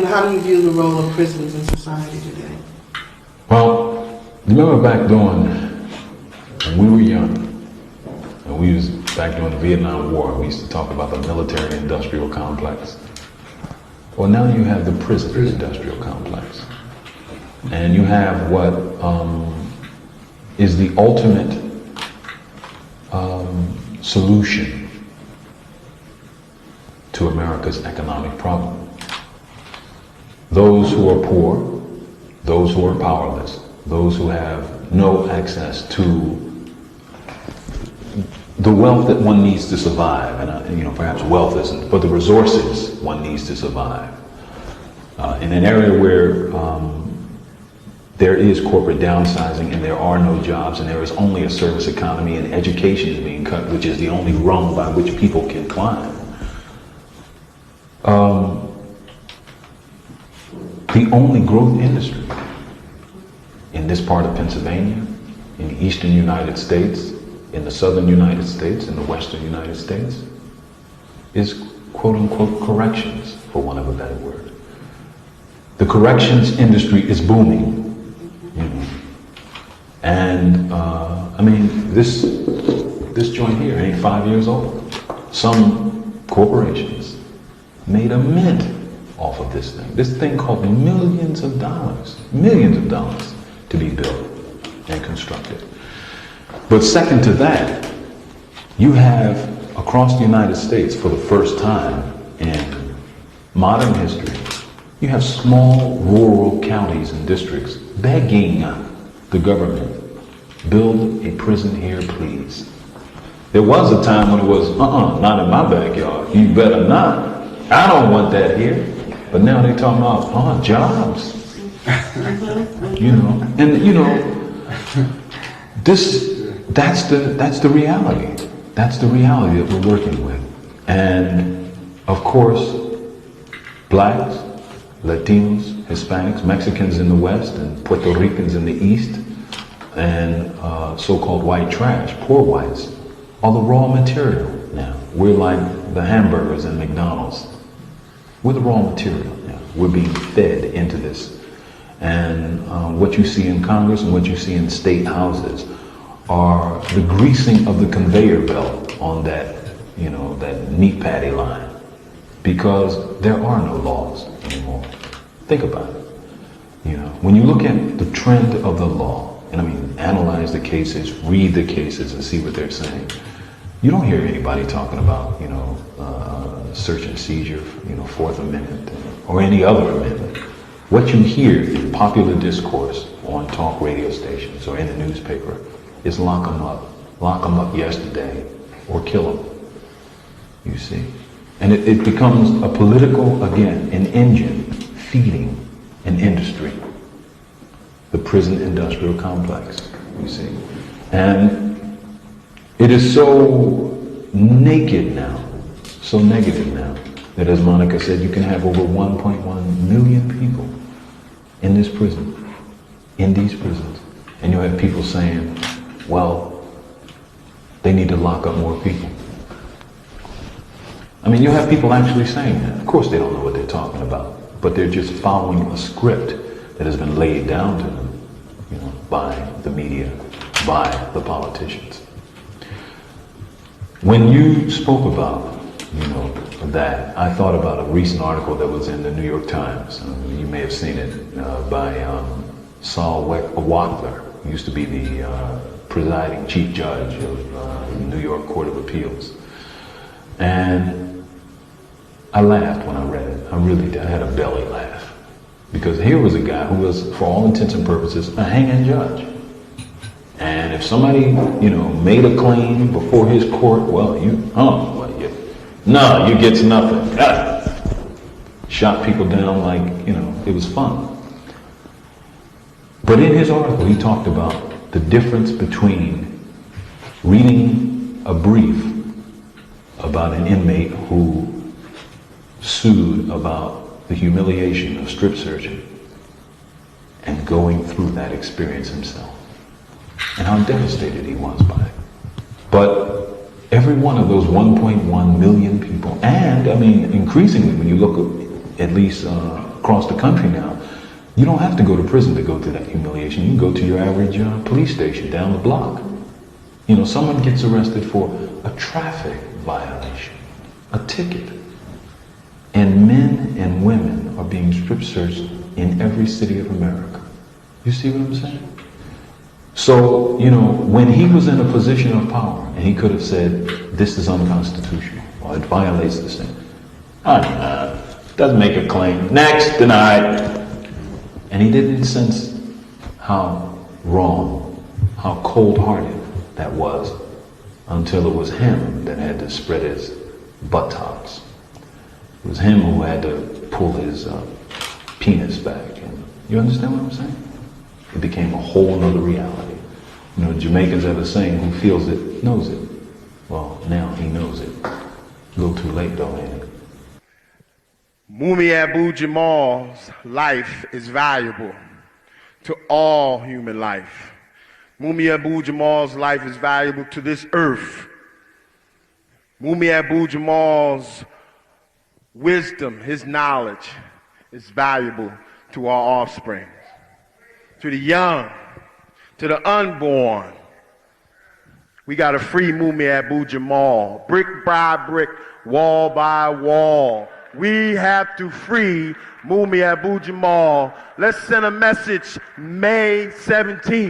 how do you view the role of prisons in society today? Well, remember back when we were young, and we was back during the Vietnam War, we used to talk about the military-industrial complex. Well, now you have the prison-industrial complex. And you have what is the ultimate solution to America's economic problem. Those who are poor, those who are powerless, those who have no access to the wealth that one needs to survive, and perhaps wealth isn't, but the resources one needs to survive. In an area where there is corporate downsizing and there are no jobs and there is only a service economy and education is being cut, which is the only rung by which people can climb. The only growth industry in this part of Pennsylvania, in the eastern United States, in the southern United States, in the western United States, is quote-unquote corrections, for want of a better word. The corrections industry is booming. And this joint here ain't 5 years old. Some corporations made a mint off of this thing. This thing cost millions of dollars to be built and constructed. But second to that, you have across the United States, for the first time in modern history, you have small rural counties and districts begging the government, build a prison here, please. There was a time when it was, not in my backyard. You better not. I don't want that here. But now they talking about, jobs. That's the reality. That's the reality that we're working with. And of course, blacks, Latinos, Hispanics, Mexicans in the West, and Puerto Ricans in the East, and so-called white trash, poor whites, are the raw material now. We're like the hamburgers in McDonald's. We're the raw material now. We're being fed into this. And what you see in Congress and what you see in state houses are the greasing of the conveyor belt on that, that meat patty line. Because there are no laws anymore. Think about it. When you look at the trend of the law, and analyze the cases, read the cases and see what they're saying, you don't hear anybody talking about, search and seizure, Fourth Amendment, or any other amendment. What you hear in popular discourse on talk radio stations or in the newspaper is lock them up yesterday, or kill them, you see. And it becomes a political, again, an engine feeding an industry, the prison industrial complex, you see. And it is so naked now, so negative now, that as Monica said, you can have over 1.1 million people in this prison, in these prisons. And you have people saying, well, they need to lock up more people. You have people actually saying that. Of course they don't know what they're talking about, but they're just following a script that has been laid down to them, by the media, by the politicians. When you spoke about, that, I thought about a recent article that was in the New York Times. You may have seen it, by Saul Wachtler, who used to be the presiding chief judge of the New York Court of Appeals. And I laughed when I read it. I really did. I had a belly laugh. Because here was a guy who was, for all intents and purposes, a hanging judge. And if somebody, made a claim before his court, you get nothing. Shot people down like, it was fun. But in his article, he talked about the difference between reading a brief about an inmate who sued about the humiliation of strip searching and going through that experience himself, and how devastated he was by it. But every one of those 1.1 million people, and increasingly when you look at least across the country now, you don't have to go to prison to go through that humiliation. You can go to your average police station down the block. You know, someone gets arrested for a traffic violation, a ticket. And men and women are being strip searched in every city of America. You see what I'm saying? So, you know, when he was in a position of power and he could have said, this is unconstitutional or it violates the same. Doesn't make a claim. Next, denied. And he didn't sense how wrong, how cold-hearted that was until it was him that had to spread his buttocks. It was him who had to pull his penis back. And you understand what I'm saying? It became a whole nother reality. You know, Jamaicans have a saying, who feels it, knows it. Well, now he knows it. A little too late though, ain't it? Mumia Abu-Jamal's life is valuable to all human life. Mumia Abu-Jamal's life is valuable to this earth. Mumia Abu-Jamal's wisdom, his knowledge is valuable to our offspring, to the young, to the unborn. We got to free Mumia Abu-Jamal, brick by brick, wall by wall. We have to free Mumia Abu-Jamal. Let's send a message May 17th.